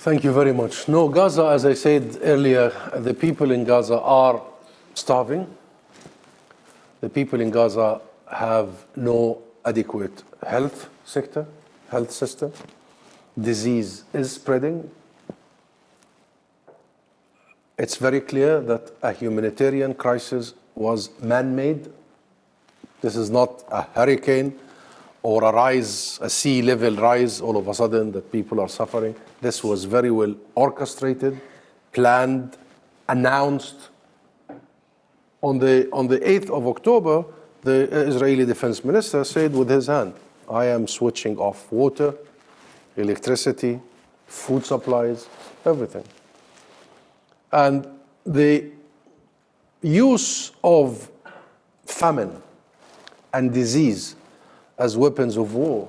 Thank you very much. No, Gaza, as I said earlier, the people in Gaza are starving. The people in Gaza have no adequate health system. Disease is spreading. It's very clear that a humanitarian crisis was man-made. This is not a hurricane or a sea level rise all of a sudden that people are suffering. This was very well orchestrated, planned, announced. On the 8th of October, the Israeli defense minister said with his hand, I am switching off water, electricity, food supplies, everything. And the use of famine and disease as weapons of war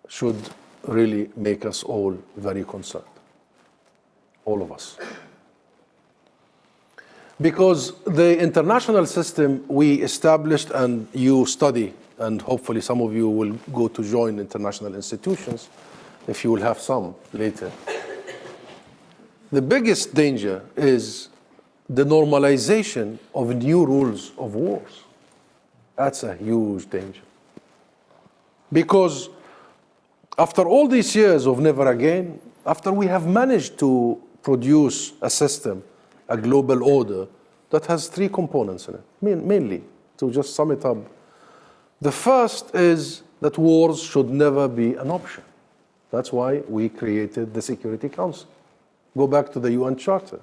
should really make us all very concerned, all of us. Because the international system we established and you study, and hopefully some of you will go to join international institutions, if you will have some later. The biggest danger is the normalization of new rules of wars. That's a huge danger. Because after all these years of never again, after we have managed to produce a system, a global order that has three components in it, mainly, to just sum it up. The first is that wars should never be an option. That's why we created the Security Council. Go back to the UN Charter.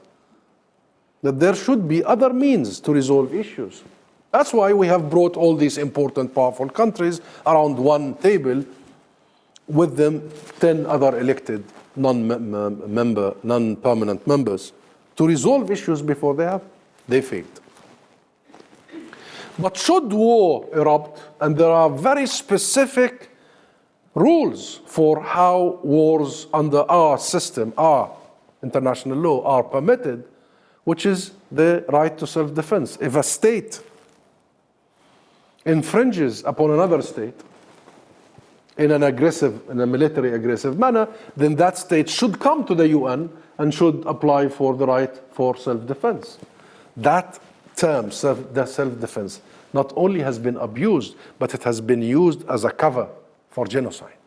That there should be other means to resolve issues. That's why we have brought all these important, powerful countries around one table, with them 10 other elected non-permanent members, to resolve issues before they failed. But should war erupt, and there are very specific rules for how wars under our system, our international law, are permitted, which is the right to self-defense. If a state infringes upon another state in a military aggressive manner, then that state should come to the UN and should apply for the right for self-defense. That term, self-defense, not only has been abused, but it has been used as a cover for genocide.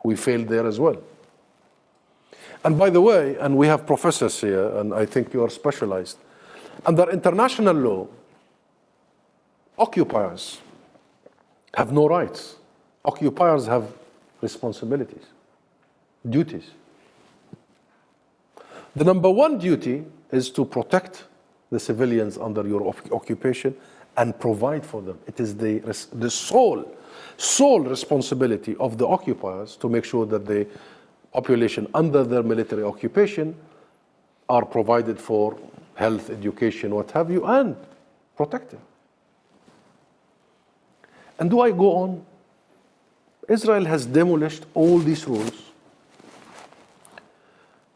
We failed there as well. And by the way, and we have professors here, and I think you are specialized, under international law, occupiers have no rights. Occupiers have responsibilities, duties. The number one duty is to protect the civilians under your occupation and provide for them. It is the sole responsibility of the occupiers to make sure that the population under their military occupation are provided for health, education, what have you, and protected. And do I go on? Israel has demolished all these rules.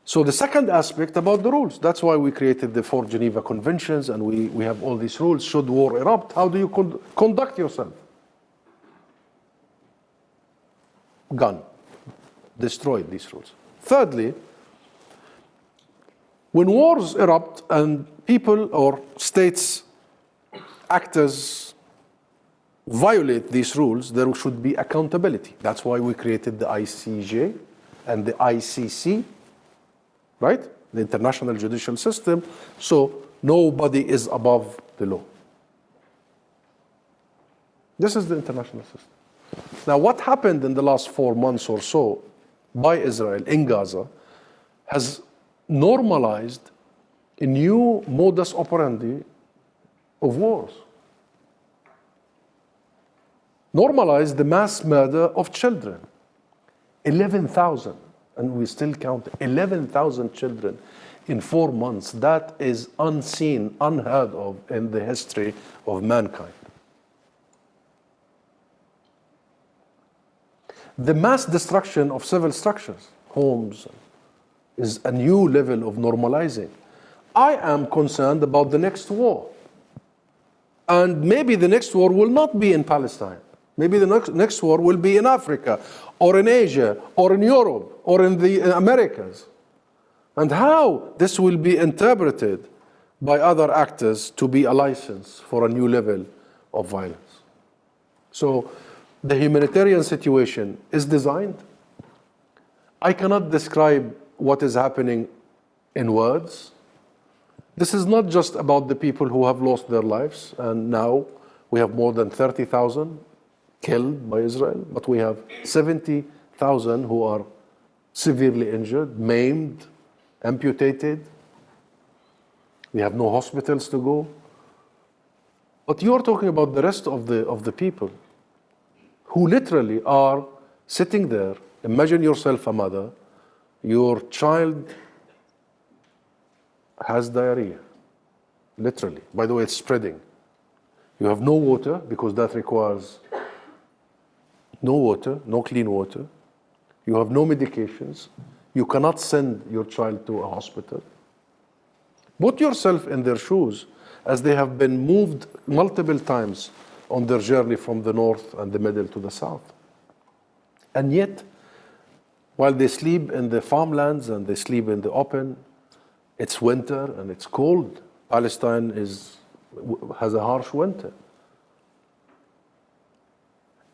So the second aspect about the rules, that's why we created the 4 Geneva Conventions, and we have all these rules. Should war erupt, how do you conduct yourself? Gone. Destroyed these rules. Thirdly, when wars erupt and people or states, actors violate these rules, there should be accountability. That's why we created the ICJ and the ICC, right? The International Judicial System, so nobody is above the law. This is the international system. Now, what happened in the last 4 months or so by Israel in Gaza has normalized a new modus operandi of wars. Normalized the mass murder of children. 11,000, and we still count 11,000 children in 4 months. That is unseen, unheard of in the history of mankind. The mass destruction of civil structures, homes, is a new level of normalizing. I am concerned about the next war. And maybe the next war will not be in Palestine. Maybe the next war will be in Africa or in Asia, or in Europe, or in the Americas. And how this will be interpreted by other actors to be a license for a new level of violence. So the humanitarian situation is designed. I cannot describe what is happening in words. This is not just about the people who have lost their lives, and now we have more than 30,000 killed by Israel, but we have 70,000 who are severely injured, maimed, amputated. We have no hospitals to go. But you're talking about the rest of the people who literally are sitting there. Imagine yourself a mother, your child has diarrhea, literally. By the way, it's spreading. You have no water because that requires no water, no clean water. You have no medications. You cannot send your child to a hospital. Put yourself in their shoes as they have been moved multiple times on their journey from the north and the middle to the south. And yet, while they sleep in the farmlands and they sleep in the open, it's winter and it's cold. Palestine has a harsh winter.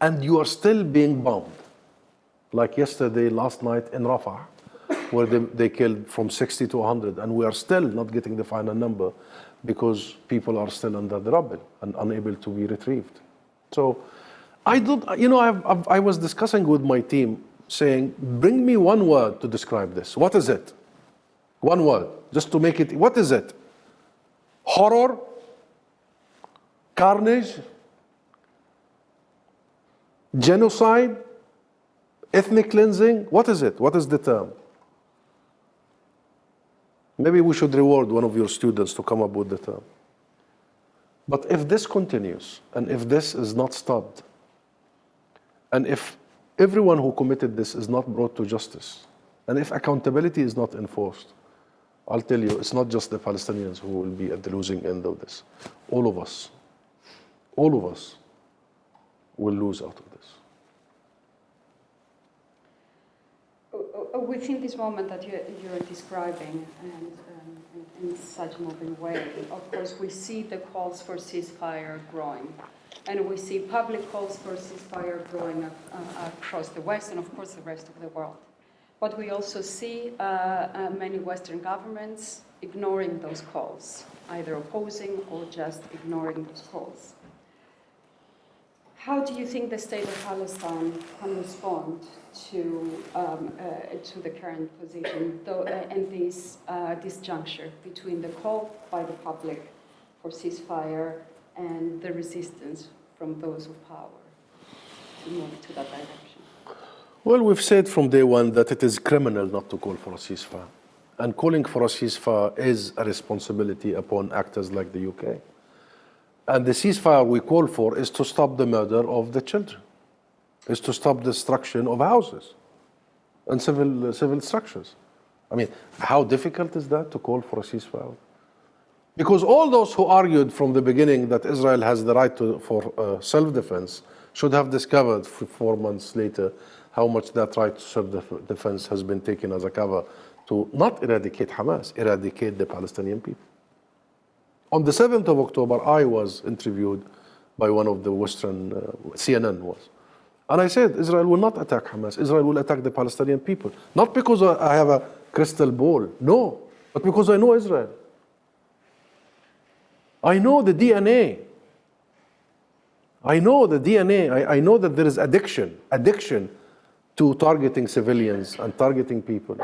And you are still being bombed. Like yesterday, last night in Rafah, where they killed from 60 to 100, and we are still not getting the final number because people are still under the rubble and unable to be retrieved. So I was discussing with my team saying, bring me one word to describe this. What is it? One word, just to make it, what is it? Horror? Carnage? Genocide? Ethnic cleansing? What is it? What is the term? Maybe we should reward one of your students to come up with the term. But if this continues, and if this is not stopped, and if everyone who committed this is not brought to justice, and if accountability is not enforced, I'll tell you, it's not just the Palestinians who will be at the losing end of this. All of us will lose out of this. Within this moment that you're describing, and in such a moving way, of course, we see the calls for ceasefire growing. And we see public calls for ceasefire growing across the West and, of course, the rest of the world. But we also see many Western governments ignoring those calls, either opposing or just ignoring those calls. How do you think the state of Palestine can respond to the current position and this disjuncture between the call by the public for ceasefire and the resistance from those of power to move to that direction? Well, we've said from day one that it is criminal not to call for a ceasefire. And calling for a ceasefire is a responsibility upon actors like the UK. And the ceasefire we call for is to stop the murder of the children, is to stop destruction of houses and civil structures. I mean, how difficult is that to call for a ceasefire? Because all those who argued from the beginning that Israel has the right for self-defense should have discovered 4 months later how much that right to self-defense has been taken as a cover to not eradicate Hamas, eradicate the Palestinian people. On the 7th of October, I was interviewed by one of the Western, CNN was. And I said, Israel will not attack Hamas. Israel will attack the Palestinian people. Not because I have a crystal ball, no, but because I know Israel. I know the DNA. I know the DNA. I know that there is addiction to targeting civilians and targeting people.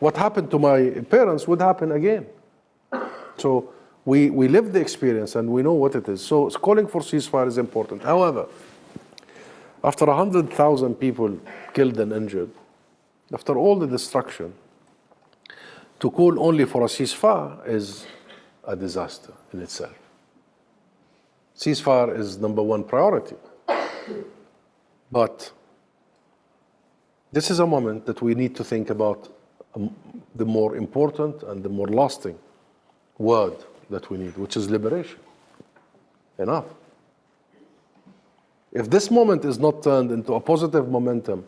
What happened to my parents would happen again. So we live the experience and we know what it is. So calling for ceasefire is important. However, after 100,000 people killed and injured, after all the destruction, to call only for a ceasefire is a disaster in itself. Ceasefire is number one priority. But this is a moment that we need to think about the more important and the more lasting word that we need, which is liberation. Enough. If this moment is not turned into a positive momentum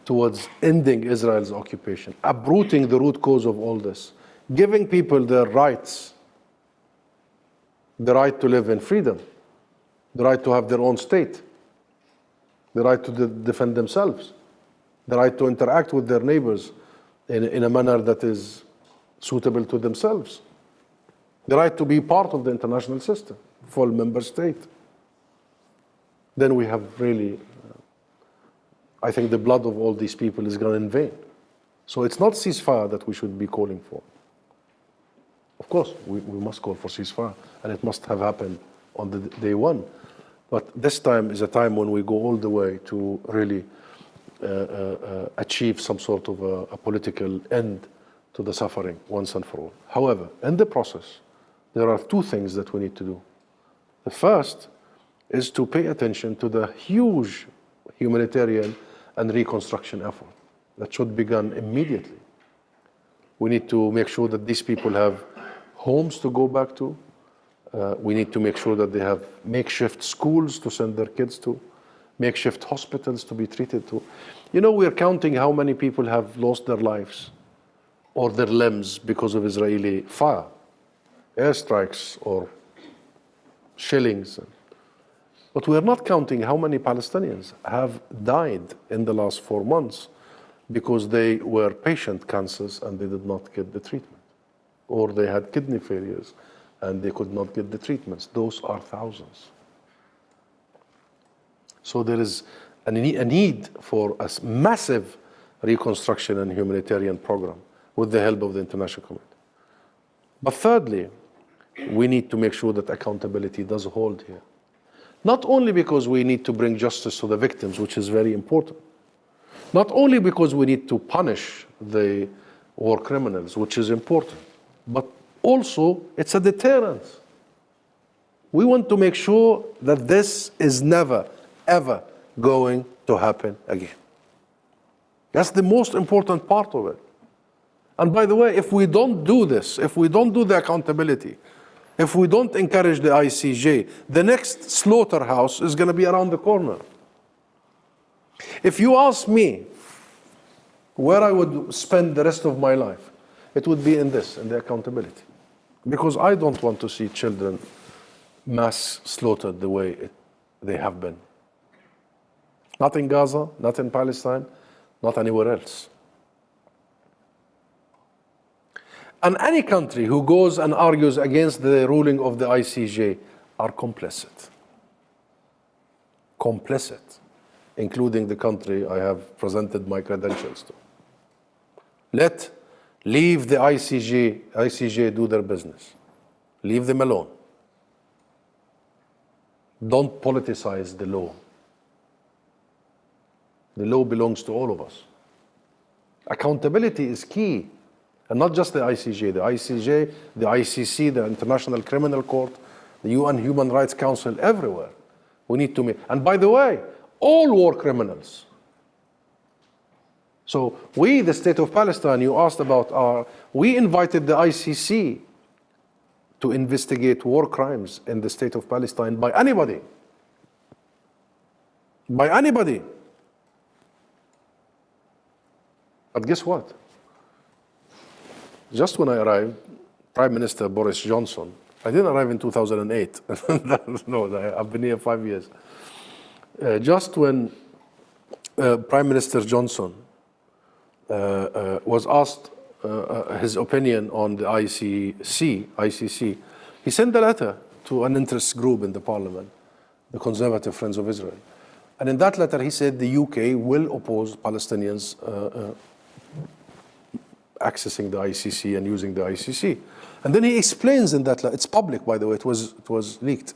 towards ending Israel's occupation, uprooting the root cause of all this, giving people their rights, the right to live in freedom, the right to have their own state, the right to defend themselves, the right to interact with their neighbors in a manner that is suitable to themselves, the right to be part of the international system, full member state. Then we have really, I think the blood of all these people is gone in vain. So it's not ceasefire that we should be calling for. Of course, we must call for ceasefire, and it must have happened on the day one. But this time is a time when we go all the way to really achieve some sort of a political end to the suffering once and for all. However, in the process, there are two things that we need to do. The first is to pay attention to the huge humanitarian and reconstruction effort that should begin immediately. We need to make sure that these people have homes to go back to. We need to make sure that they have makeshift schools to send their kids to, makeshift hospitals to be treated to. You know, we're counting how many people have lost their lives or their limbs because of Israeli fire, airstrikes or shellings. But we're not counting how many Palestinians have died in the last 4 months because they were patient cancers and they did not get the treatment, or they had kidney failures and they could not get the treatments. Those are thousands. So there is a need for a massive reconstruction and humanitarian program with the help of the international community. But thirdly, we need to make sure that accountability does hold here. Not only because we need to bring justice to the victims, which is very important. Not only because we need to punish the war criminals, which is important, but also it's a deterrent. We want to make sure that this is never, ever going to happen again. That's the most important part of it. And by the way, if we don't do this, if we don't do the accountability, if we don't encourage the ICJ, the next slaughterhouse is going to be around the corner. If you ask me where I would spend the rest of my life, it would be in this, in the accountability. Because I don't want to see children mass slaughtered the way they have been. Not in Gaza, not in Palestine, not anywhere else. And any country who goes and argues against the ruling of the ICJ are complicit. Complicit, including the country I have presented my credentials to. Leave the ICJ do their business. Leave them alone. Don't politicize the law. The law belongs to all of us. Accountability is key. And not just the ICJ, the ICC, the International Criminal Court, the UN Human Rights Council, everywhere. We need to make, and by the way, all war criminals. So we, the State of Palestine, you asked about we invited the ICC to investigate war crimes in the State of Palestine by anybody. By anybody. But guess what? Just when I arrived, Prime Minister Boris Johnson, I didn't arrive in 2008. No, I've been here 5 years. Just when Prime Minister Johnson was asked his opinion on the ICC, he sent a letter to an interest group in the parliament, the Conservative Friends of Israel. And in that letter, he said the UK will oppose Palestinians accessing the ICC and using the ICC. And then he explains in that letter, it's public by the way, it was leaked.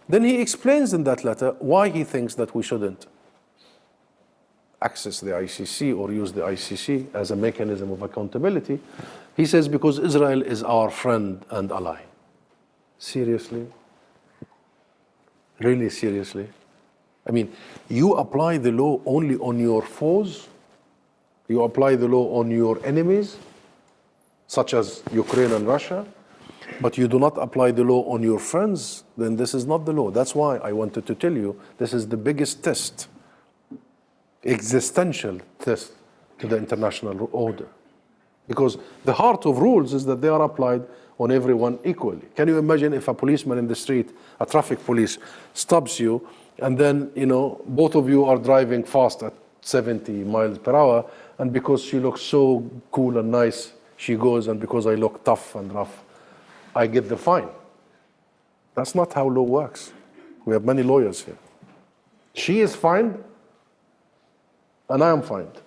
Then he explains in that letter why he thinks that we shouldn't access the ICC or use the ICC as a mechanism of accountability. He says because Israel is our friend and ally. Seriously? Really seriously? I mean, you apply the law only on your foes? You apply the law on your enemies, such as Ukraine and Russia, but you do not apply the law on your friends, then this is not the law. That's why I wanted to tell you this is the biggest test existential test to the international order. Because the heart of rules is that they are applied on everyone equally. Can you imagine if a policeman in the street, a traffic police, stops you, and then, both of you are driving fast at 70 miles per hour, and because she looks so cool and nice, she goes, and because I look tough and rough, I get the fine. That's not how law works. We have many lawyers here. She is fined, and I am fined.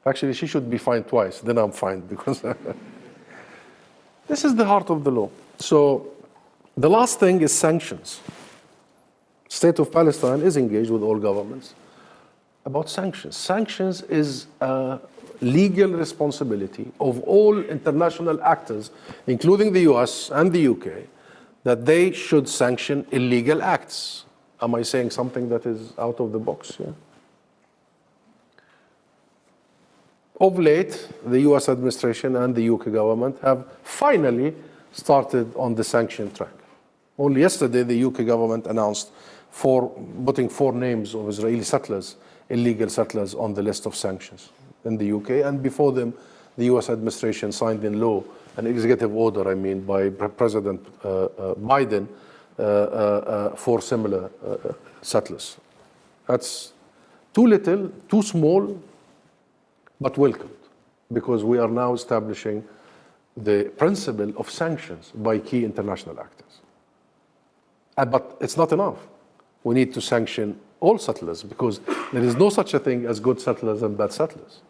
Actually, she should be fined twice, then I'm fined, because this is the heart of the law. So the last thing is sanctions. State of Palestine is engaged with all governments about sanctions. Sanctions is a legal responsibility of all international actors, including the US and the UK, that they should sanction illegal acts. Am I saying something that is out of the box? Yeah. Of late, the US administration and the UK government have finally started on the sanction track. Only yesterday, the UK government announced putting 4 names of Israeli settlers, illegal settlers, on the list of sanctions in the UK. And before them, the US administration signed in law an executive order, by President Biden for similar settlers. That's too little, too small, but welcomed, because we are now establishing the principle of sanctions by key international actors. But it's not enough. We need to sanction all settlers, because there is no such a thing as good settlers and bad settlers.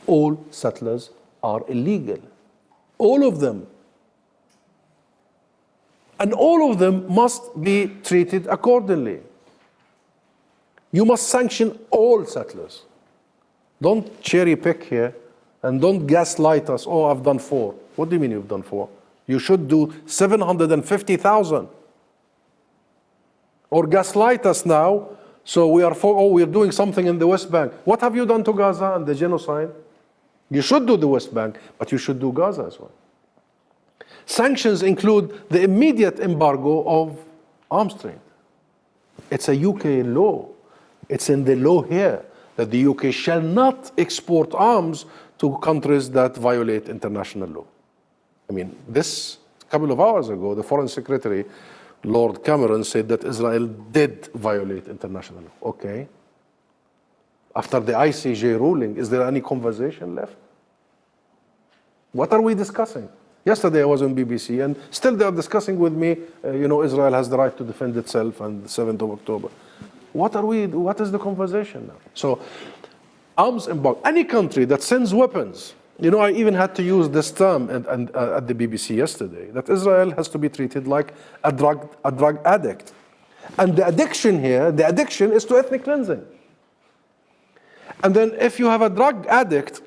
All settlers are illegal. All of them. And all of them must be treated accordingly. You must sanction all settlers. Don't cherry pick here, and don't gaslight us. Oh, I've done 4. What do you mean you've done 4? You should do 750,000. Or gaslight us now, so we're doing something in the West Bank. What have you done to Gaza and the genocide? You should do the West Bank, but you should do Gaza as well. Sanctions include the immediate embargo of arms trade. It's a UK law. It's in the law here that the UK shall not export arms to countries that violate international law. This couple of hours ago, the Foreign Secretary, Lord Cameron, said that Israel did violate international law. Okay. After the ICJ ruling, is there any conversation left? What are we discussing? Yesterday I was on BBC, and still they are discussing with me, Israel has the right to defend itself on the 7th of October. What is the conversation now? So, arms embargo. Any country that sends weapons, I even had to use this term at the BBC yesterday, that Israel has to be treated like a drug addict. And the addiction is to ethnic cleansing. And then if you have a drug addict,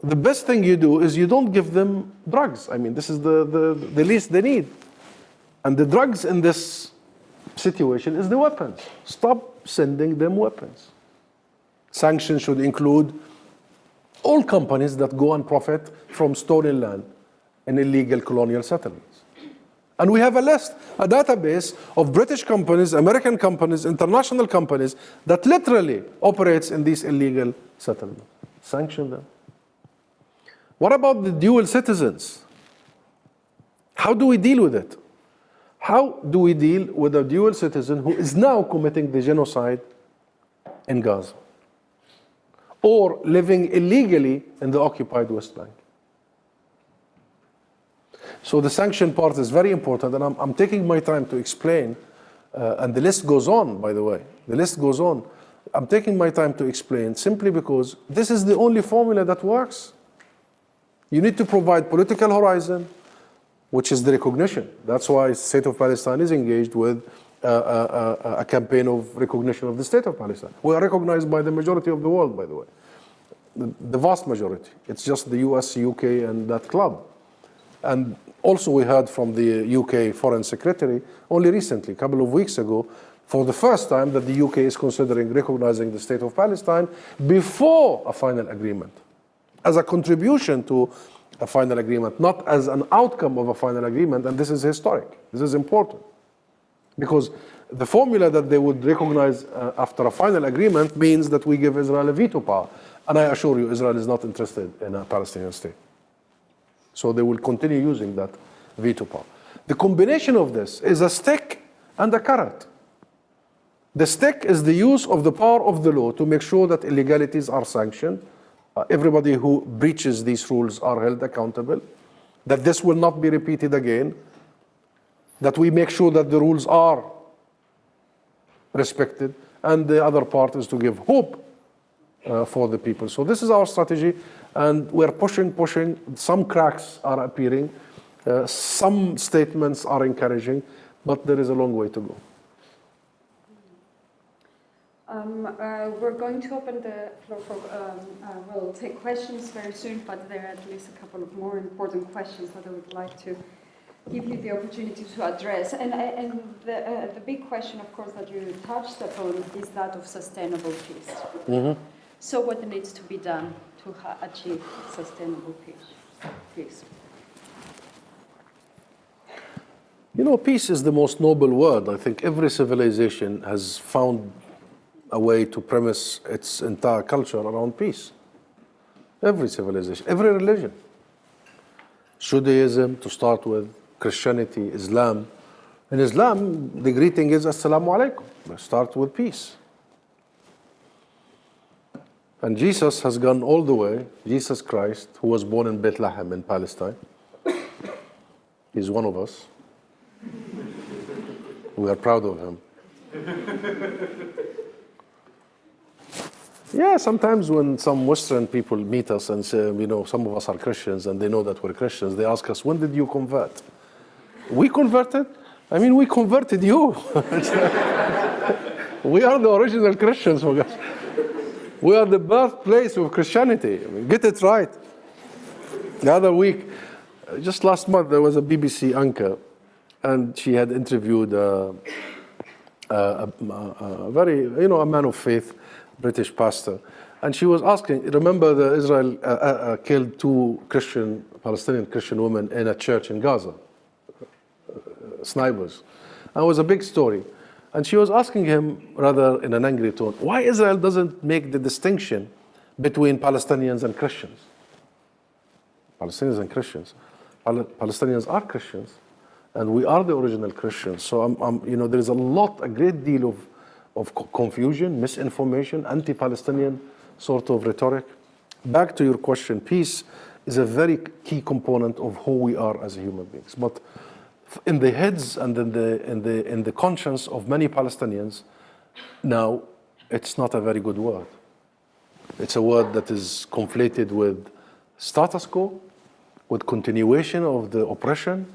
the best thing you do is you don't give them drugs. This is the least they need. And the drugs in this situation is the weapons. Stop sending them weapons. Sanctions should include all companies that go and profit from stolen land in illegal colonial settlements. And we have a list, a database of British companies, American companies, international companies that literally operates in these illegal settlements. Sanction them. What about the dual citizens? How do we deal with it? How do we deal with a dual citizen who is now committing the genocide in Gaza, or living illegally in the occupied West Bank? So the sanction part is very important, and I'm taking my time to explain, and the list goes on, by the way. The list goes on. I'm taking my time to explain simply because this is the only formula that works. You need to provide political horizon, which is the recognition. That's why the State of Palestine is engaged with a campaign of recognition of the State of Palestine. We are recognized by the majority of the world, by the way. The vast majority. It's just the US, UK, and that club. And also we heard from the UK Foreign Secretary only recently, a couple of weeks ago, for the first time that the UK is considering recognizing the State of Palestine before a final agreement, as a contribution to a final agreement, not as an outcome of a final agreement. And this is historic. This is important. Because the formula that they would recognize after a final agreement means that we give Israel a veto power. And I assure you, Israel is not interested in a Palestinian state. So they will continue using that veto power. The combination of this is a stick and a carrot. The stick is the use of the power of the law to make sure that illegalities are sanctioned. Everybody who breaches these rules are held accountable. That this will not be repeated again. That we make sure that the rules are respected. And the other part is to give hope for the people. So this is our strategy. And we're pushing. Some cracks are appearing. Some statements are encouraging, but there is a long way to go. We're going to open the floor for, we'll take questions very soon, but there are at least a couple of more important questions that I would like to give you the opportunity to address. And the big question, of course, that you touched upon is that of sustainable peace. Mm-hmm. So what needs to be done to achieve sustainable peace? You know, peace is the most noble word. I think every civilization has found a way to premise its entire culture around peace. Every civilization, every religion. Judaism, to start with, Christianity, Islam. In Islam, the greeting is Assalamu alaikum. We start with peace. And Jesus has gone all the way. Jesus Christ, who was born in Bethlehem in Palestine. He's one of us. We are proud of him. Yeah, sometimes when some Western people meet us and say, you know, some of us are Christians and they know that we're Christians, they ask us, when did you convert? We converted? I mean, we converted you. We are the original Christians, for guys. We are the birthplace of Christianity. I mean, get it right. The other week, just last month, there was a BBC anchor, and she had interviewed a very, you know, a man of faith, British pastor. And she was asking, remember the Israel killed two Palestinian Christian women in a church in Gaza? Snipers. And it was a big story. And she was asking him, rather in an angry tone, why Israel doesn't make the distinction between Palestinians and Christians? Palestinians and Christians. Palestinians are Christians, and we are the original Christians. So, you know, there is a great deal of confusion, misinformation, anti-Palestinian sort of rhetoric. Back to your question, peace is a very key component of who we are as human beings. But in the heads and in the conscience of many Palestinians, now it's not a very good word. It's a word that is conflated with status quo, with continuation of the oppression,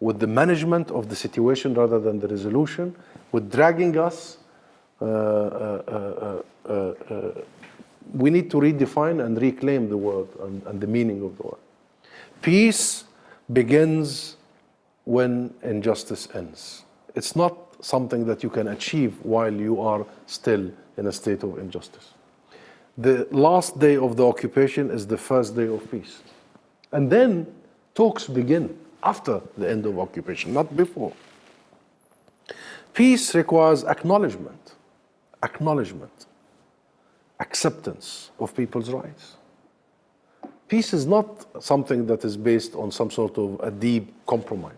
with the management of the situation rather than the resolution, with dragging us. We need to redefine and reclaim the word and the meaning of the word. Peace begins when injustice ends. It's not something that you can achieve while you are still in a state of injustice. The last day of the occupation is the first day of peace. And then talks begin after the end of occupation, not before. Peace requires acknowledgement, acceptance of people's rights. Peace is not something that is based on some sort of a deep compromise.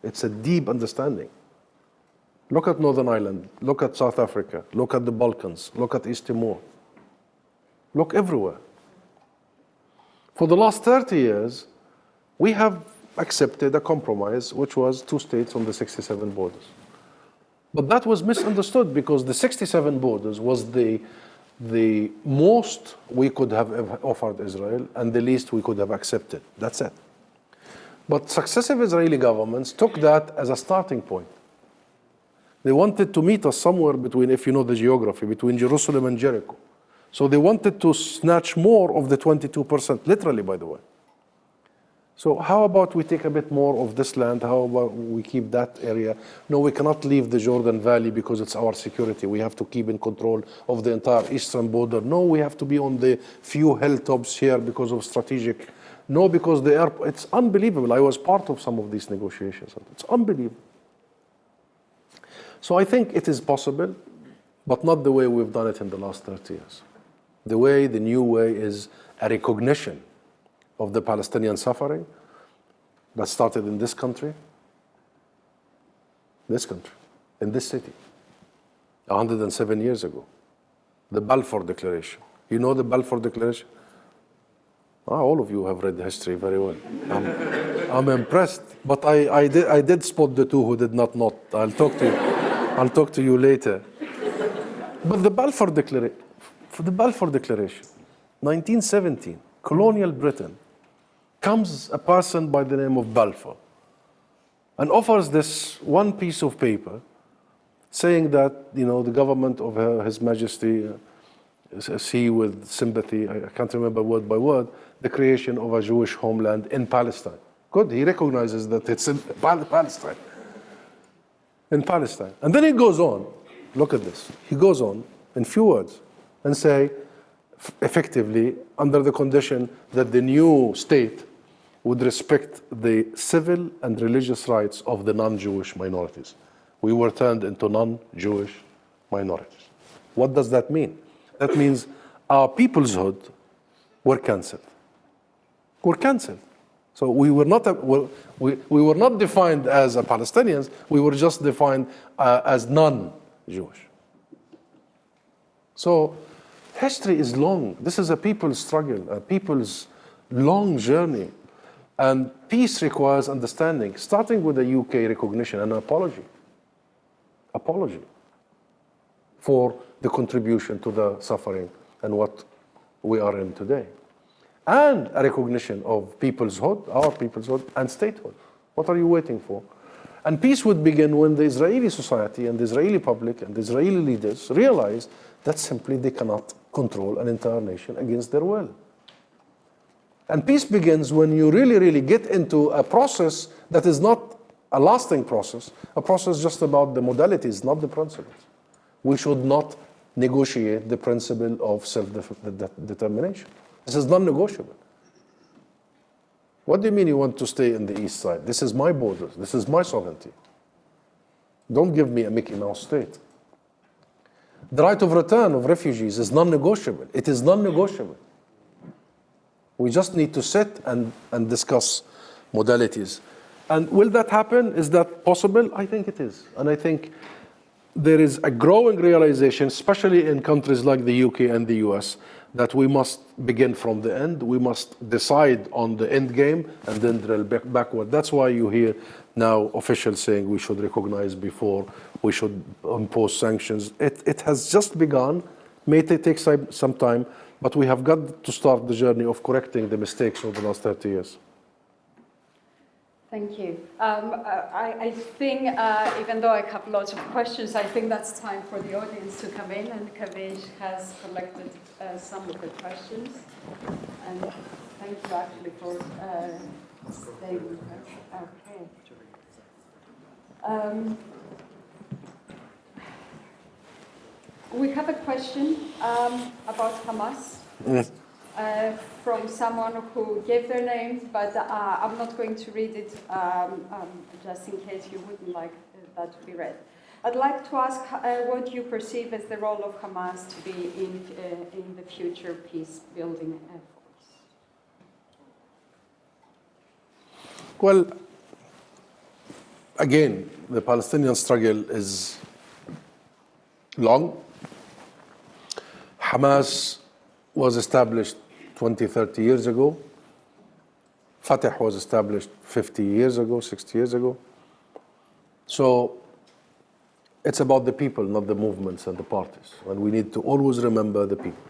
It's a deep understanding. Look at Northern Ireland, look at South Africa, look at the Balkans, look at East Timor. Look everywhere. For the last 30 years, we have accepted a compromise, which was 2 states on the 67 borders. But that was misunderstood because the 67 borders was the most we could have offered Israel and the least we could have accepted. That's it. But successive Israeli governments took that as a starting point. They wanted to meet us somewhere between, if you know the geography, between Jerusalem and Jericho. So they wanted to snatch more of the 22%, literally, by the way. So how about we take a bit more of this land? How about we keep that area? No, we cannot leave the Jordan Valley because it's our security. We have to keep in control of the entire eastern border. No, we have to be on the few hilltops here because of strategic. No, because the airport, it's unbelievable. I was part of some of these negotiations. It's unbelievable. So I think it is possible, but not the way we've done it in the last 30 years. The new way is a recognition of the Palestinian suffering that started in this country, in this city, 107 years ago. The Balfour Declaration. You know the Balfour Declaration? All of you have read history very well. I'm impressed, but I did spot the two who did not note. I'll talk to you later. But the Balfour Declaration, 1917, colonial Britain, comes a person by the name of Balfour and offers this one piece of paper saying that, the government of His Majesty see with sympathy, I can't remember word by word, the creation of a Jewish homeland in Palestine. Good, he recognizes that it's in Palestine. In Palestine. And then he goes on, look at this, he goes on in few words and say, effectively, under the condition that the new state would respect the civil and religious rights of the non-Jewish minorities. We were turned into non-Jewish minorities. What does that mean? That means our peoplehood were cancelled. Were cancelled. So we were not defined as Palestinians. We were just defined as non-Jewish. So history is long. This is a people's struggle, a people's long journey. And peace requires understanding, starting with the UK recognition and apology for the contribution to the suffering and what we are in today. And a recognition of peoplehood, our peoplehood, and statehood. What are you waiting for? And peace would begin when the Israeli society and the Israeli public and the Israeli leaders realize that simply they cannot control an entire nation against their will. And peace begins when you really, really get into a process that is not a lasting process, a process just about the modalities, not the principles. We should not negotiate the principle of self-determination. This is non-negotiable. What do you mean you want to stay in the east side? This is my borders. This is my sovereignty. Don't give me a Mickey Mouse state. The right of return of refugees is non-negotiable. It is non-negotiable. We just need to sit and discuss modalities. And will that happen? Is that possible? I think it is. And I think there is a growing realization, especially in countries like the UK and the US, that we must begin from the end. We must decide on the end game and then drill backward. That's why you hear now officials saying we should recognize before, we should impose sanctions. It has just begun. May take some time, but we have got to start the journey of correcting the mistakes of the last 30 years. Thank you. I think, even though I have lots of questions, I think that's time for the audience to come in, and Kavish has collected some of the questions. And thank you actually for staying with us. Okay. We have a question about Hamas. From someone who gave their name, but I'm not going to read it just in case you wouldn't like that to be read. I'd like to ask what you perceive as the role of Hamas to be in the future peace-building efforts. Well, again, the Palestinian struggle is long. Hamas was established 20, 30 years ago. Fatah was established 50 years ago, 60 years ago. So it's about the people, not the movements and the parties. And we need to always remember the people.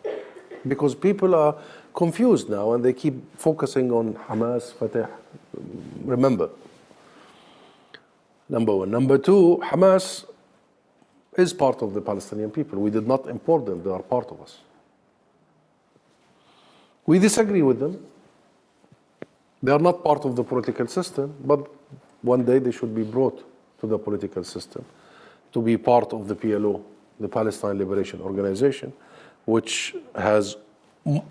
Because people are confused now and they keep focusing on Hamas, Fatah. Remember. Number one. Number two, Hamas is part of the Palestinian people. We did not import them, they are part of us. We disagree with them. They are not part of the political system, but one day they should be brought to the political system to be part of the PLO, the Palestine Liberation Organization, which has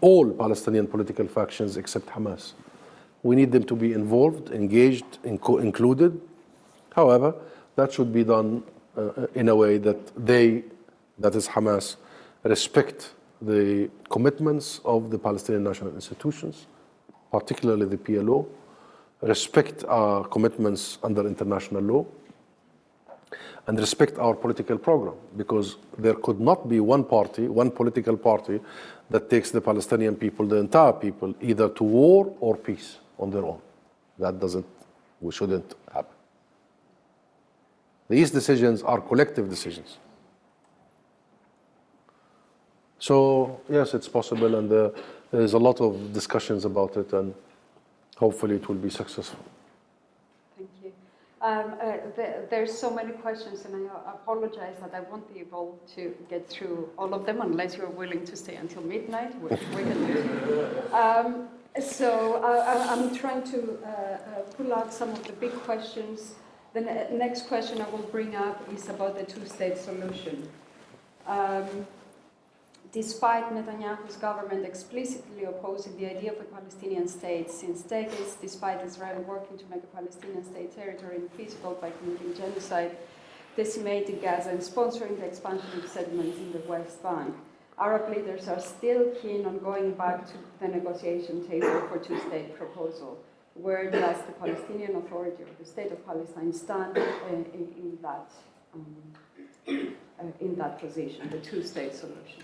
all Palestinian political factions except Hamas. We need them to be involved, engaged, included. However, that should be done in a way that that is Hamas, respect the commitments of the Palestinian national institutions, particularly the PLO, respect our commitments under international law, and respect our political program, because there could not be one party, one political party, that takes the Palestinian people, the entire people, either to war or peace on their own. We shouldn't happen. These decisions are collective decisions. So, yes, it's possible, and there's a lot of discussions about it, and hopefully it will be successful. Thank you. There's so many questions, and I apologize that I won't be able to get through all of them unless you're willing to stay until midnight, which we can do. So I'm trying to pull out some of the big questions. The next question I will bring up is about the two-state solution. Despite Netanyahu's government explicitly opposing the idea of a Palestinian state since decades, despite Israel working to make a Palestinian state territory infeasible by committing genocide, decimating Gaza, and sponsoring the expansion of settlements in the West Bank, Arab leaders are still keen on going back to the negotiation table for two-state proposal. Where does the Palestinian Authority or the State of Palestine stand in that position, the two-state solution?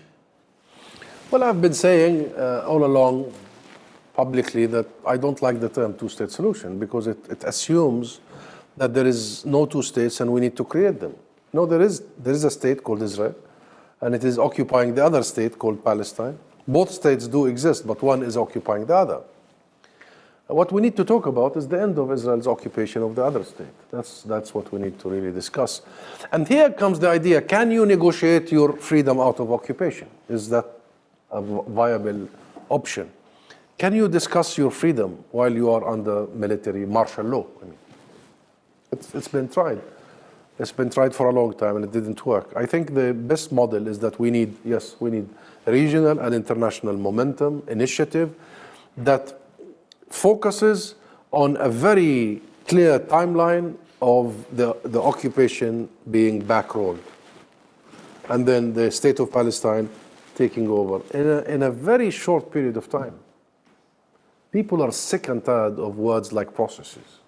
Well, I've been saying all along publicly that I don't like the term two-state solution because it assumes that there is no two states and we need to create them. No, there is a state called Israel, and it is occupying the other state called Palestine. Both states do exist, but one is occupying the other. What we need to talk about is the end of Israel's occupation of the other state. That's what we need to really discuss. And here comes the idea, can you negotiate your freedom out of occupation? Is that a viable option? Can you discuss your freedom while you are under military martial law? I mean, it's been tried. It's been tried for a long time and it didn't work. I think the best model is that we need regional and international momentum, initiative that focuses on a very clear timeline of the occupation being backrolled. And then the state of Palestine taking over in a very short period of time. People are sick and tired of words like processes,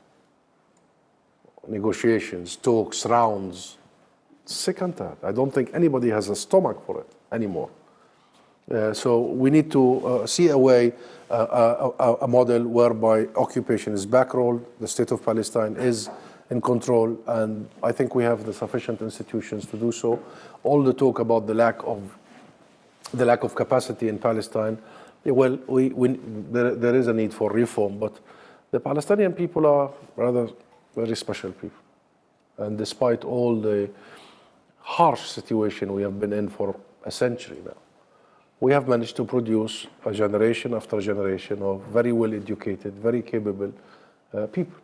negotiations, talks, rounds. Sick and tired. I don't think anybody has a stomach for it anymore. So we need to see a way, a model whereby occupation is backrolled, the state of Palestine is in control, and I think we have the sufficient institutions to do so. All the talk about the lack of capacity in Palestine, well, there is a need for reform, but the Palestinian people are rather very special people. And despite all the harsh situation we have been in for a century now, we have managed to produce a generation after generation of very well-educated, very capable people.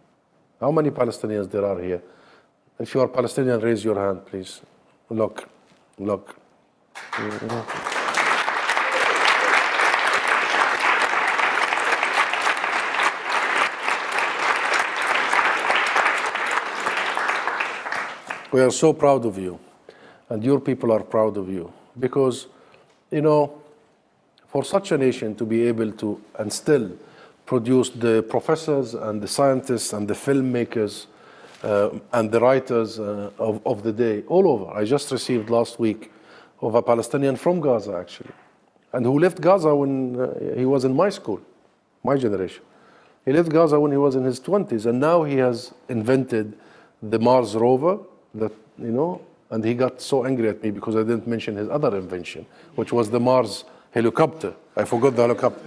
How many Palestinians there are here? If you are Palestinian, raise your hand, please. Look. We are so proud of you, and your people are proud of you, because, for such a nation to be able to and still produce the professors and the scientists and the filmmakers and the writers of the day all over. I just received last week of a Palestinian from Gaza, actually, and who left Gaza when he was in my school, my generation. He left Gaza when he was in his 20s, and now he has invented the Mars rover, and he got so angry at me because I didn't mention his other invention, which was the Mars helicopter. I forgot the helicopter.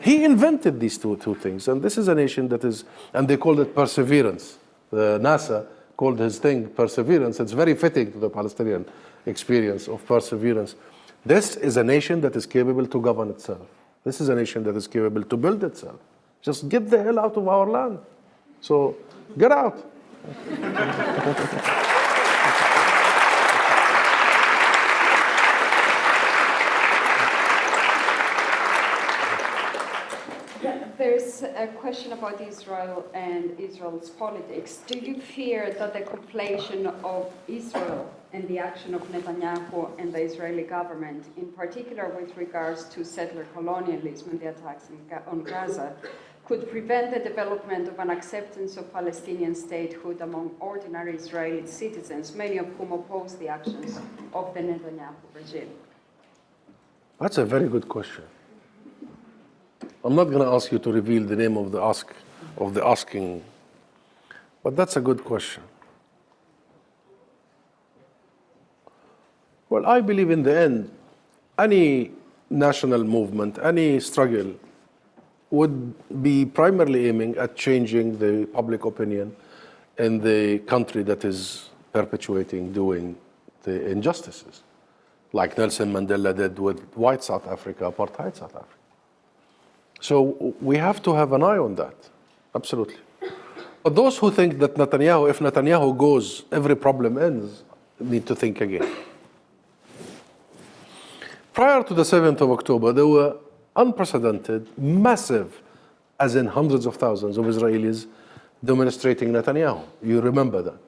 He invented these two things, and this is a nation that is, and they called it perseverance. The NASA called his thing perseverance. It's very fitting to the Palestinian experience of perseverance. This is a nation that is capable to govern itself. This is a nation that is capable to build itself. Just get the hell out of our land. So get out. There's is a question about Israel and Israel's politics. Do you fear that the conflation of Israel and the action of Netanyahu and the Israeli government, in particular with regards to settler colonialism and the attacks on Gaza, could prevent the development of an acceptance of Palestinian statehood among ordinary Israeli citizens, many of whom oppose the actions of the Netanyahu regime? That's a very good question. I'm not going to ask you to reveal the name of the asking, but that's a good question. Well, I believe in the end, any national movement, any struggle would be primarily aiming at changing the public opinion in the country that is perpetuating doing the injustices, like Nelson Mandela did with white South Africa, apartheid South Africa. So we have to have an eye on that, absolutely. But those who think that Netanyahu, if Netanyahu goes, every problem ends, need to think again. Prior to the 7th of October, there were unprecedented, massive, as in hundreds of thousands of Israelis demonstrating Netanyahu. You remember that.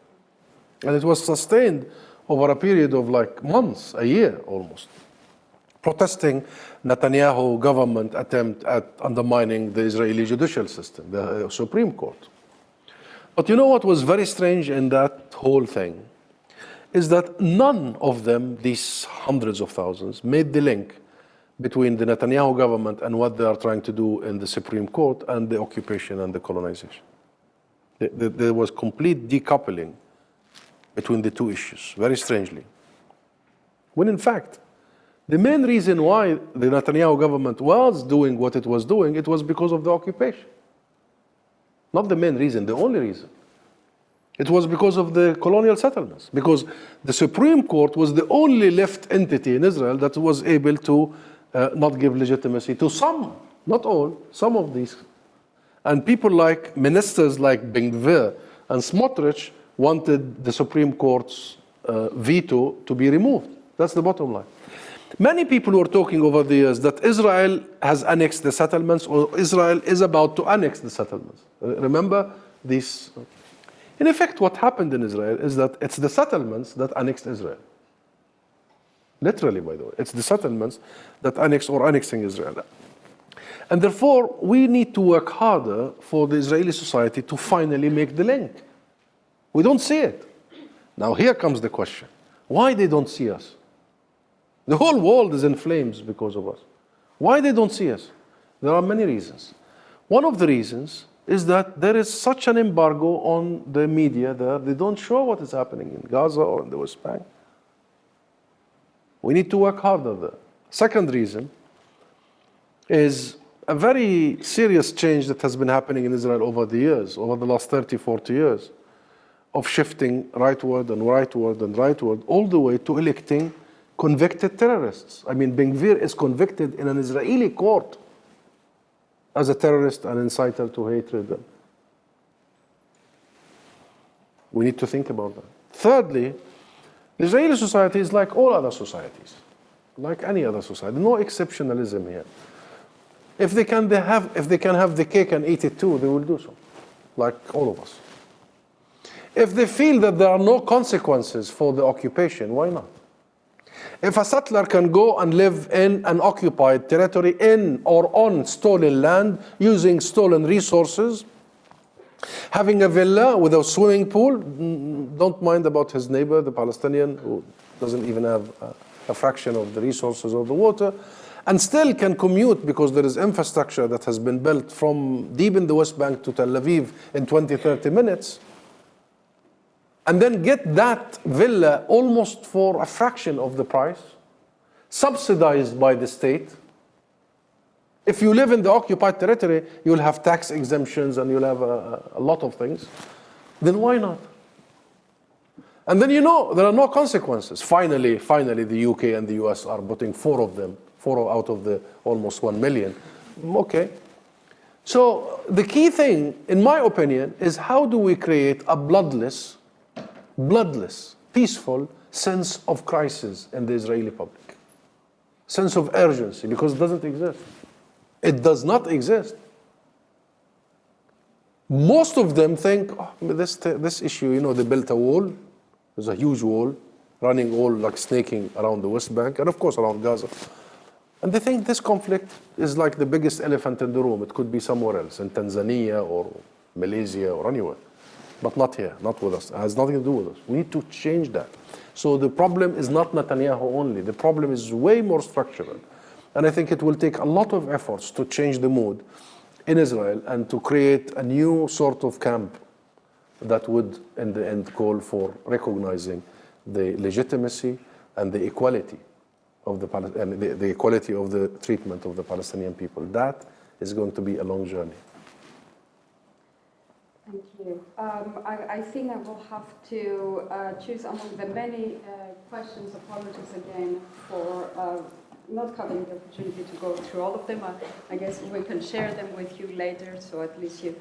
And it was sustained over a period of like months, a year almost, protesting Netanyahu government attempt at undermining the Israeli judicial system, the Supreme Court. But you know what was very strange in that whole thing? Is that none of them, these hundreds of thousands, made the link between the Netanyahu government and what they are trying to do in the Supreme Court and the occupation and the colonization. There was complete decoupling between the two issues, very strangely. When in fact, the main reason why the Netanyahu government was doing what it was doing, it was because of the occupation. Not the main reason, the only reason. It was because of the colonial settlements, because the Supreme Court was the only left entity in Israel that was able to not give legitimacy to some, not all, some of these. And people like ministers like Ben-Gvir and Smotrich wanted the Supreme Court's veto to be removed. That's the bottom line. Many people were talking over the years that Israel has annexed the settlements or Israel is about to annex the settlements. Remember these? In effect, what happened in Israel is that it's the settlements that annexed Israel. Literally, by the way, it's the settlements that annex or annexing Israel. And therefore, we need to work harder for the Israeli society to finally make the link. We don't see it. Now, here comes the question. Why they don't see us? The whole world is in flames because of us. Why they don't see us? There are many reasons. One of the reasons is that there is such an embargo on the media there. They don't show what is happening in Gaza or in the West Bank. We need to work harder there. Second reason is a very serious change that has been happening in Israel over the years, over the last 30, 40 years, of shifting rightward and rightward and rightward, all the way to electing convicted terrorists. I mean, Ben-Gvir is convicted in an Israeli court as a terrorist and inciter to hatred. We need to think about that. Thirdly, the Israeli society is like all other societies, like any other society. No exceptionalism here. If they can have the cake and eat it too, they will do so, like all of us. If they feel that there are no consequences for the occupation, why not? If a settler can go and live in an occupied territory in or on stolen land, using stolen resources, having a villa with a swimming pool, don't mind about his neighbor, the Palestinian, who doesn't even have a fraction of the resources of the water, and still can commute because there is infrastructure that has been built from deep in the West Bank to Tel Aviv in 20, 30 minutes, and then get that villa almost for a fraction of the price, subsidized by the state. If you live in the occupied territory, you'll have tax exemptions and you'll have a lot of things. Then why not? And then there are no consequences. Finally, the UK and the US are putting four out of the almost 1 million. Okay. So the key thing, in my opinion, is how do we create a bloodless, peaceful sense of crisis in the Israeli public? Sense of urgency, because it doesn't exist. It does not exist. Most of them think, oh, this issue, you know, they built a wall. There's a huge wall running all like snaking around the West Bank and of course around Gaza. And they think this conflict is like the biggest elephant in the room. It could be somewhere else, in Tanzania or Malaysia or anywhere. But not here, not with us. It has nothing to do with us. We need to change that. So the problem is not Netanyahu only. The problem is way more structural. And I think it will take a lot of efforts to change the mood in Israel and to create a new sort of camp that would, in the end, call for recognizing the legitimacy and the equality of the equality of the treatment of the Palestinian people. That is going to be a long journey. Thank you. I think I will have to choose among the many questions. Apologies again for not having the opportunity to go through all of them. I guess we can share them with you later, so at least you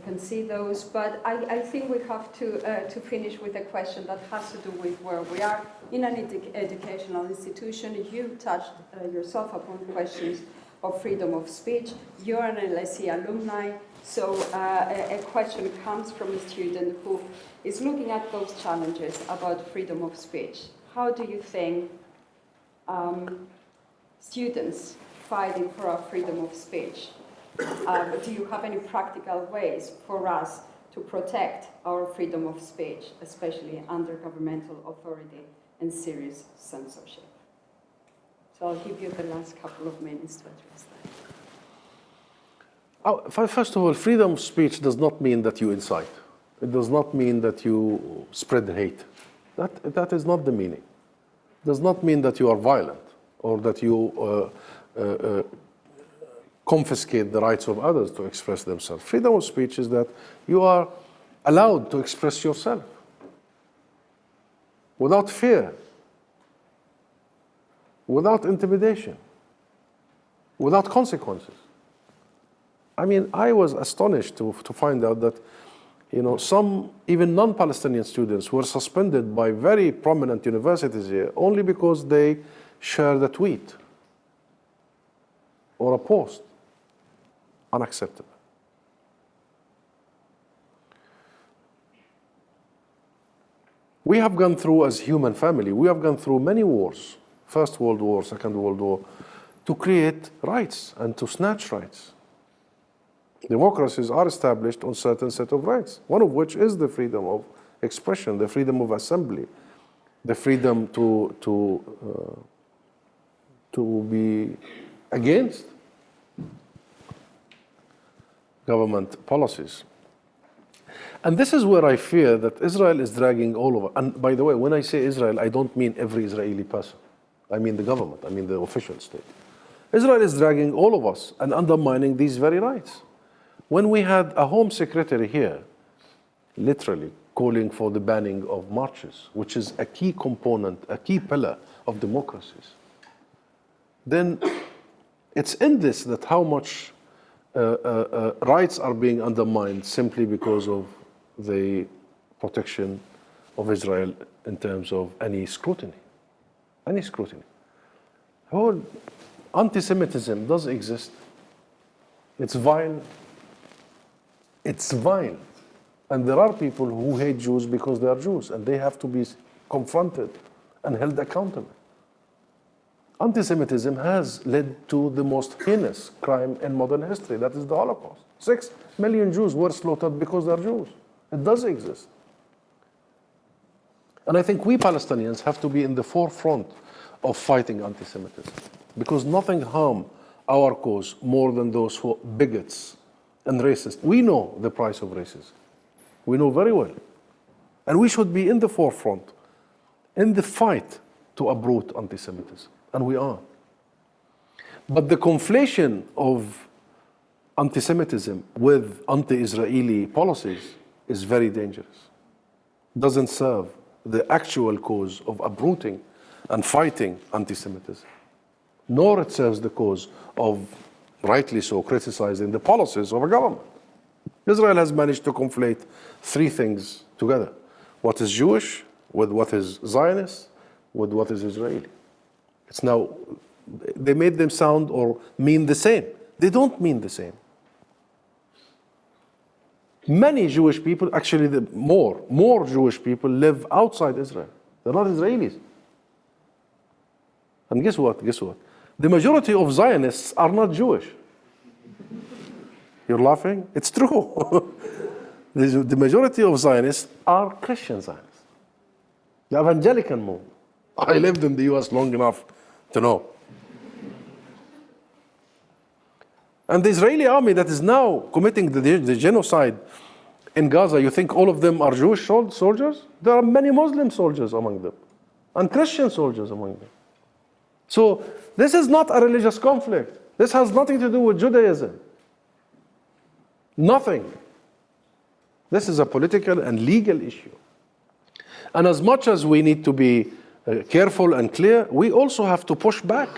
can see those. But I think we have to finish with a question that has to do with where we are in an educational institution. You touched yourself upon questions of freedom of speech. You're an LSE alumni, so a question comes from a student who is looking at those challenges about freedom of speech. How do you think students fighting for our freedom of speech, do you have any practical ways for us to protect our freedom of speech, especially under governmental authority and serious censorship? So I'll give you the last couple of minutes to address that. First of all, freedom of speech does not mean that you incite. It does not mean that you spread hate. That is not the meaning. It does not mean that you are violent or that you confiscate the rights of others to express themselves. Freedom of speech is that you are allowed to express yourself without fear, without intimidation, without consequences. I mean, I was astonished to find out that, you know, some even non-Palestinian students were suspended by very prominent universities here only because they shared a tweet or a post. Unacceptable. We have gone through, as human family, we have gone through many wars, First World War, Second World War, to create rights and to snatch rights. Democracies are established on certain set of rights, one of which is the freedom of expression, the freedom of assembly, the freedom to be against government policies. And this is where I fear that Israel is dragging all over. And by the way, when I say Israel, I don't mean every Israeli person. I mean the government, I mean the official state. Israel is dragging all of us and undermining these very rights. When we had a home secretary here, literally calling for the banning of marches, which is a key component, a key pillar of democracies, then it's in this that how much rights are being undermined simply because of the protection of Israel in terms of any scrutiny. Any scrutiny. Whole anti-Semitism does exist. It's vile. It's vile. And there are people who hate Jews because they are Jews, and they have to be confronted and held accountable. Anti-Semitism has led to the most heinous crime in modern history. That is the Holocaust. 6 million Jews were slaughtered because they're Jews. It does exist. And I think we Palestinians have to be in the forefront of fighting anti-Semitism, because nothing harms our cause more than those who are bigots and racists. We know the price of racism. We know very well. And we should be in the forefront in the fight to uproot anti-Semitism. And we are. But the conflation of anti-Semitism with anti-Israeli policies is very dangerous. It doesn't serve the actual cause of uprooting and fighting anti-Semitism, nor it serves the cause of, rightly so, criticizing the policies of a government. Israel has managed to conflate 3 things together: what is Jewish with what is Zionist with what is Israeli. It's now, they made them sound or mean the same. They don't mean the same. Many Jewish people, actually more Jewish people live outside Israel. They're not Israelis. And guess what? The majority of Zionists are not Jewish. You're laughing? It's true. The majority of Zionists are Christian Zionists. The evangelical movement. I lived in the US long enough to know. And the Israeli army that is now committing the genocide in Gaza, you think all of them are Jewish soldiers? There are many Muslim soldiers among them, and Christian soldiers among them. So this is not a religious conflict. This has nothing to do with Judaism. Nothing. This is a political and legal issue. And as much as we need to be careful and clear, we also have to push back.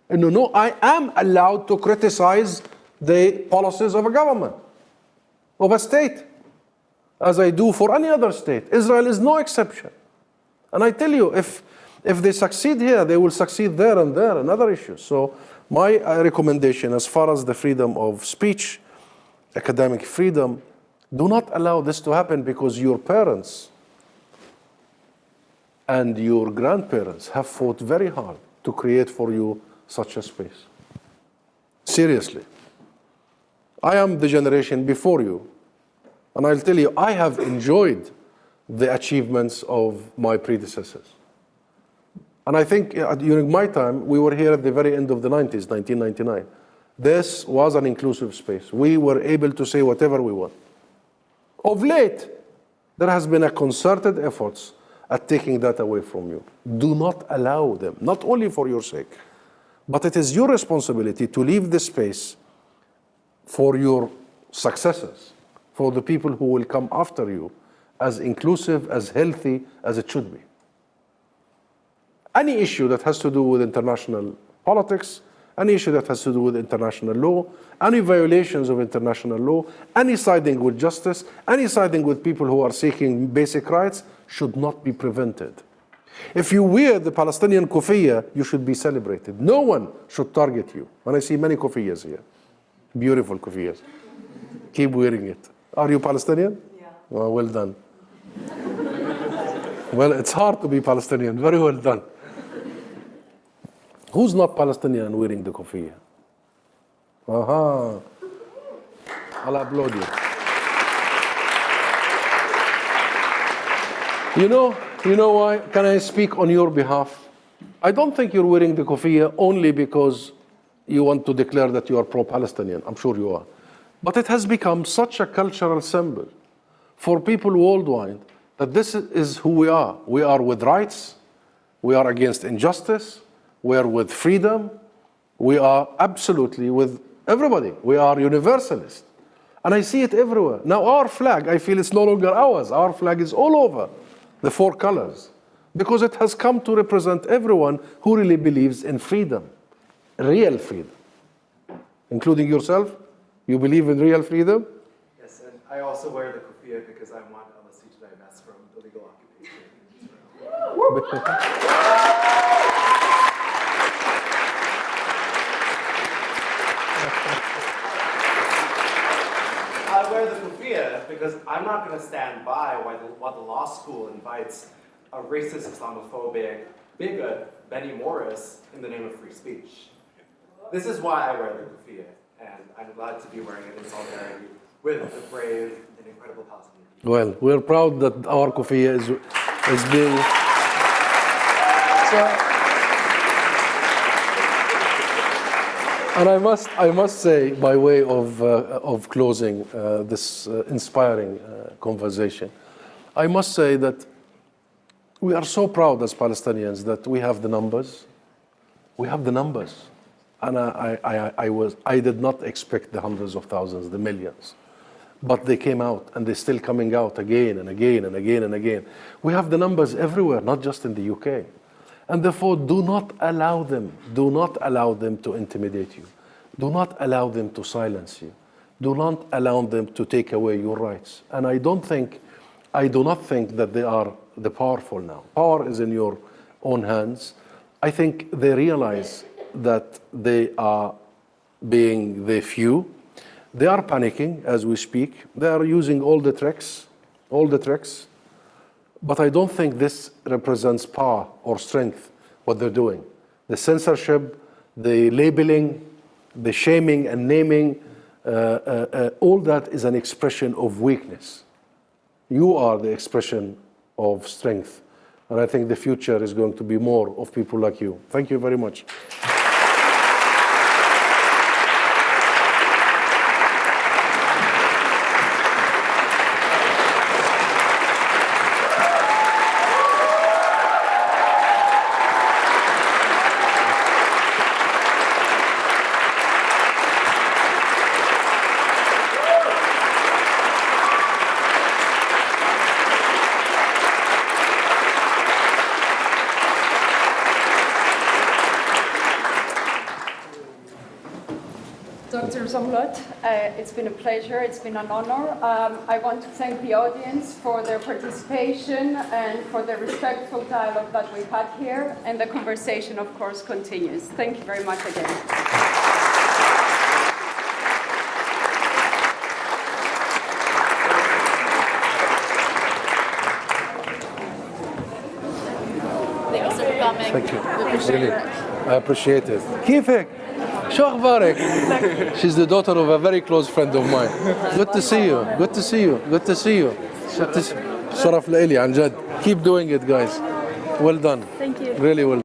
And no, I am allowed to criticize the policies of a government, of a state, as I do for any other state. Israel is no exception. And I tell you, if they succeed here, they will succeed there and other issues. So my recommendation as far as the freedom of speech, academic freedom, do not allow this to happen, because your parents and your grandparents have fought very hard to create for you such a space. Seriously. I am the generation before you, and I'll tell you, I have enjoyed the achievements of my predecessors. And I think during my time, we were here at the very end of the 90s, 1999. This was an inclusive space. We were able to say whatever we want. Of late, there has been a concerted efforts at taking that away from you. Do not allow them, not only for your sake, but it is your responsibility to leave the space for your successors, for the people who will come after you, as inclusive, as healthy as it should be. Any issue that has to do with international politics, any issue that has to do with international law, any violations of international law, any siding with justice, any siding with people who are seeking basic rights should not be prevented. If you wear the Palestinian kufiya, you should be celebrated. No one should target you. And I see many kufiyas here. Beautiful kufiyas. Keep wearing it. Are you Palestinian? Yeah. Oh, well done. Well, it's hard to be Palestinian. Very well done. Who's not Palestinian wearing the kufiya? Aha. I'll applaud you. You know why? Can I speak on your behalf? I don't think you're wearing the kufiya only because you want to declare that you are pro-Palestinian. I'm sure you are. But it has become such a cultural symbol for people worldwide that this is who we are. We are with rights. We are against injustice. We are with freedom. We are absolutely with everybody. We are universalists. And I see it everywhere. Now our flag, I feel it's no longer ours. Our flag is all over the four colors, because it has come to represent everyone who really believes in freedom, real freedom, including yourself. You believe in real freedom? Yes, and I also wear the kufiya because I want LSE to divest from illegal occupation in Israel. I wear the kufiya because I'm not going to stand by while the law school invites a racist, Islamophobic bigot, Benny Morris, in the name of free speech. This is why I wear the kufiya, and I'm glad to be wearing it in solidarity with the brave and incredible Palestinian people. Well, we're proud that our kufiya is being... And I must say, by way of closing this inspiring conversation, I must say that we are so proud as Palestinians that we have the numbers. We have the numbers. And I did not expect the hundreds of thousands, the millions. But they came out, and they're still coming out again and again and again and again. We have the numbers everywhere, not just in the UK. And therefore, do not allow them to intimidate you. Do not allow them to silence you. Do not allow them to take away your rights. And I do not think that they are the powerful now. Power is in your own hands. I think they realize that they are being the few, They are panicking as we speak. They are using all the tricks. But I don't think this represents power or strength, what they're doing. The censorship, the labeling, the shaming and naming, all that is an expression of weakness. You are the expression of strength. And I think the future is going to be more of people like you. Thank you very much. Dr. Zomlot, it's been a pleasure, it's been an honor. I want to thank the audience for their participation and for the respectful dialogue that we've had here, and the conversation, of course, continues. Thank you very much again. Thanks for coming. Thank you. We appreciate Really, it. I appreciate it. كيفك؟ شو أخبارك? She's the daughter of a very close friend of mine. Good to see you. Good to see you. Good to see you. شرف لإلي عن جد. Keep doing it, guys. Well done. Thank you. Really well done.